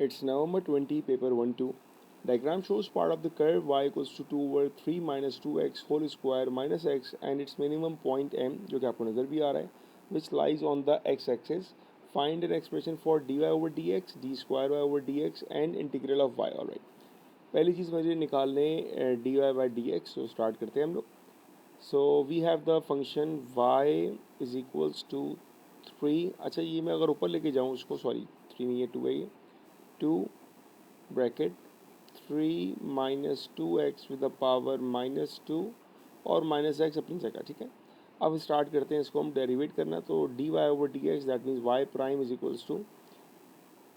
It's November 20, paper 1-2. Diagram shows part of the curve y equals to 2 over 3 minus 2x whole square minus x and its minimum point m जो कि आपको नज़र भी आ रहा है which lies on the x-axis. Find an expression for dy over dx, d square y over dx and integral of y. Alright. पहली चीज़ मुझे निकालने dy by dx, so start करते हैं हम लोग. So we have the function y is equals to 3. अच्छा ये मैं अगर ऊपर लेके जाऊँ उसको, सॉरी 3 नहीं है 2 है ये, 2 bracket 3 minus 2x with the power minus 2 और माइनस एक्स अपनी जगह. ठीक है, अब स्टार्ट करते हैं इसको हम डेरिवेट करना. तो d y over d x that means y prime is equals to,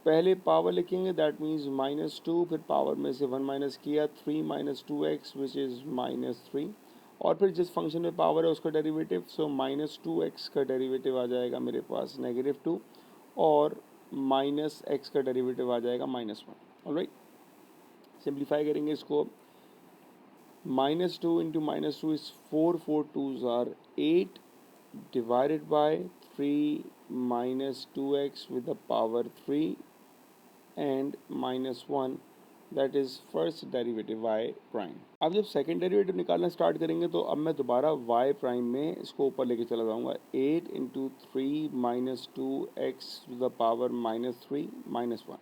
पहले पावर लिखेंगे दैट मीन्स माइनस 2, फिर पावर में से 1 माइनस किया 3 minus 2x which is minus 3, और फिर जिस फंक्शन में पावर है उसका डेरिवेटिव, सो माइनस 2x का डेरिवेटिव आ जाएगा मेरे पास नेगेटिव 2 और माइनस एक्स का डेरिवेटिव आ जाएगा माइनस 1. ऑलराइट, सिंप्लीफाई करेंगे इसको. Minus 2 into minus 2 is 4, 4 2s are 8 divided by 3 minus 2x with the power 3 and minus 1 that is first derivative y prime. अब जब सेकेंड डेरिवेटिव निकालना स्टार्ट करेंगे तो अब मैं दोबारा y प्राइम में इसको ऊपर लेके चला जाऊंगा. 8 into 3 minus 2x with the power minus 3 minus 1.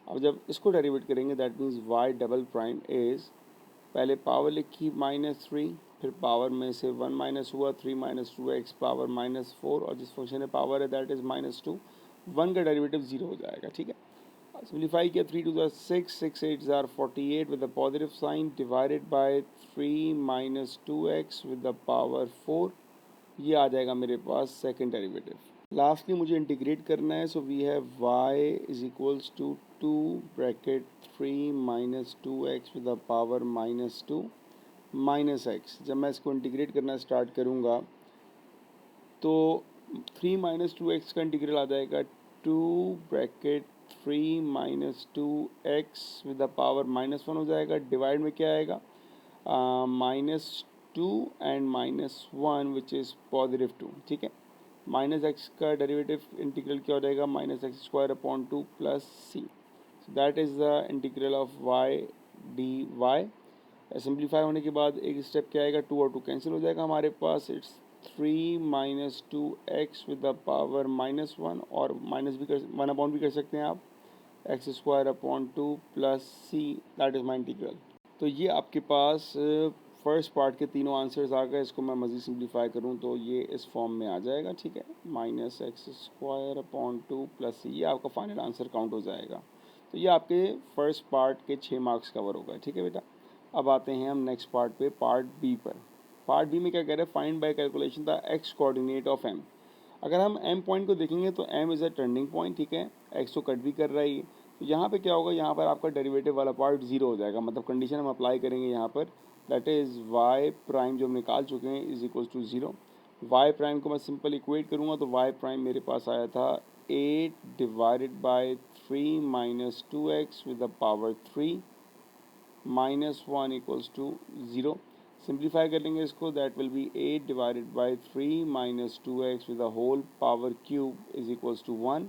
अब जब इसको डेरिवेट करेंगे that means y double prime is, पहले पावर लिखी माइनस 3, फिर पावर में से 1 माइनस हुआ 3 माइनस 2x पावर माइनस 4 और जिस फंक्शन में पावर है दैट इज़ माइनस 2, 1 का डेरिवेटिव 0 हो जाएगा. ठीक है, सिंप्लीफाई किया 3 2 6, 6 8 जार 48 with the positive sign divided by 3 minus 2x with the power 4. ये आ जाएगा मेरे पास सेकेंड डेरिवेटिव. लास्टली मुझे इंटीग्रेट करना है, so we have y is equals to 2 bracket 3 minus 2x with the power minus 2 minus x. जब मैं इसको इंटीग्रेट करना स्टार्ट करूँगा तो 3 माइनस 2x का इंटीग्रल आ जाएगा 2 bracket 3 minus 2x with the power minus 1 हो जाएगा. डिवाइड में क्या आएगा, minus 2 and minus 1 which is positive 2. ठीक है, माइनस एक्स का डेरिवेटिव इंटीग्रल क्या हो जाएगा, minus x square upon 2 plus c. That is the integral of y d y. Simplify होने के बाद एक स्टेप क्या आएगा, 2 और 2 कैंसिल हो जाएगा हमारे पास. It's 3 minus 2x with the power minus 1 और माइनस भी कर 1 अपॉन भी कर सकते हैं आप, x square upon 2 plus c. That is my integral. तो ये आपके पास फर्स्ट पार्ट के तीनों आंसर्स आ गए. इसको मैं मज़ीद सिंप्लीफाई करूँ तो ये इस फॉर्म में आ जाएगा. ठीक है, minus x square upon 2 plus c, ये आपका फाइनल आंसर काउंट हो जाएगा. तो ये आपके फर्स्ट पार्ट के 6 मार्क्स कवर हो गए. ठीक है बेटा, अब आते हैं हम नेक्स्ट पार्ट पे, पार्ट बी पर. पार्ट बी में क्या कह रहे हैं, find by calculation the x coordinate of M. अगर हम एम पॉइंट को देखेंगे तो M is a turning point. ठीक है, एक्स तो कट भी कर रहा है. तो यहाँ पे क्या होगा, यहाँ पर आपका डेरिवेटिव वाला पार्ट 0 हो जाएगा. मतलब कंडीशन हम अप्लाई करेंगे यहाँ पर, दैट इज़ वाई प्राइम जो हम निकाल चुके हैं is equal to 0. Y prime को मैं सिंपल इक्वेट करूँगा तो वाई प्राइम मेरे पास आया था 8 divided by 3 minus 2x with the power 3 minus 1 equals to 0. Simplify कर लेंगे इसको, that will be 8 divided by 3 minus 2x with the whole power cube is equals to 1.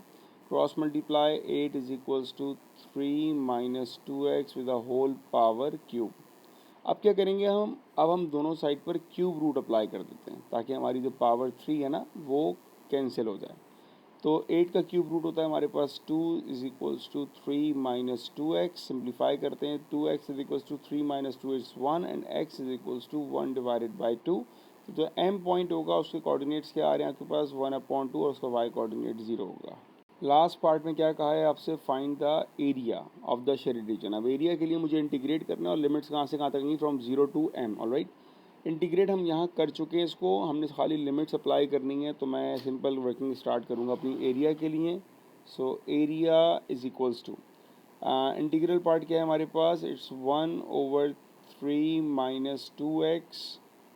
Cross multiply 8 is equals to 3 minus 2x with the whole power cube. अब क्या करेंगे हम, अब हम दोनों साइड पर क्यूब रूट अप्लाई कर देते हैं ताकि हमारी जो पावर 3 है ना वो कैंसिल हो जाए. तो 8 का क्यूब रूट होता है हमारे पास 2 is equals to 3 minus 2x. Simplify करते हैं, 2x is equals to 3 minus 2 is 1 and x is equals to 1 divided by 2. तो जो m पॉइंट होगा उसके कोऑर्डिनेट्स क्या आ रहे हैं आपके पास, 1/2 और उसका y कोऑर्डिनेट 0 होगा. लास्ट पार्ट में क्या कहा है आपसे, find the area of the shaded region. अब एरिया के लिए मुझे इंटीग्रेट करना है और लिमिट्स कहाँ से कहाँ तक होंगी, from 0 to m. Alright, integrate हम यहाँ कर चुके हैं इसको, हमने खाली लिमिट्स अप्लाई करनी है. तो मैं सिंपल वर्किंग स्टार्ट करूँगा अपनी एरिया के लिए. So area is equals to, integral part क्या है हमारे पास, it's 1/3 minus 2x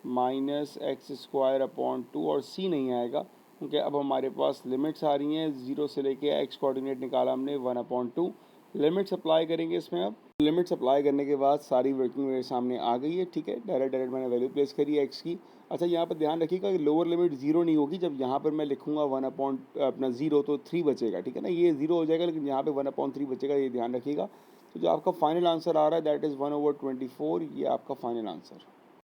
minus x square upon 2 और c नहीं आएगा क्योंकि अब हमारे पास लिमिट्स आ रही हैं 0 से लेके x कोऑर्डिनेट निकाला हमने 1/2. लिमिट्स अप्लाई करेंगे इसमें. अब लिमिट्स अप्लाई करने के बाद सारी वर्किंग मेरे सामने आ गई है, ठीक है। डायरेक्ट मैंने वैल्यू प्लेस करी है एक्स की। अच्छा, यहाँ पर ध्यान रखिएगा कि लोअर लिमिट जीरो नहीं होगी। जब यहाँ पर मैं लिखूंगा 1/0 तो 3 बचेगा, ठीक है ना। ये जीरो हो जाएगा, लेकिन यहाँ पे 1/3 बचेगा, ये ध्यान रखिएगा। तो जो आपका फाइनल आंसर आ रहा है दैट इज़ 1/24, ये आपका फाइनल आंसर।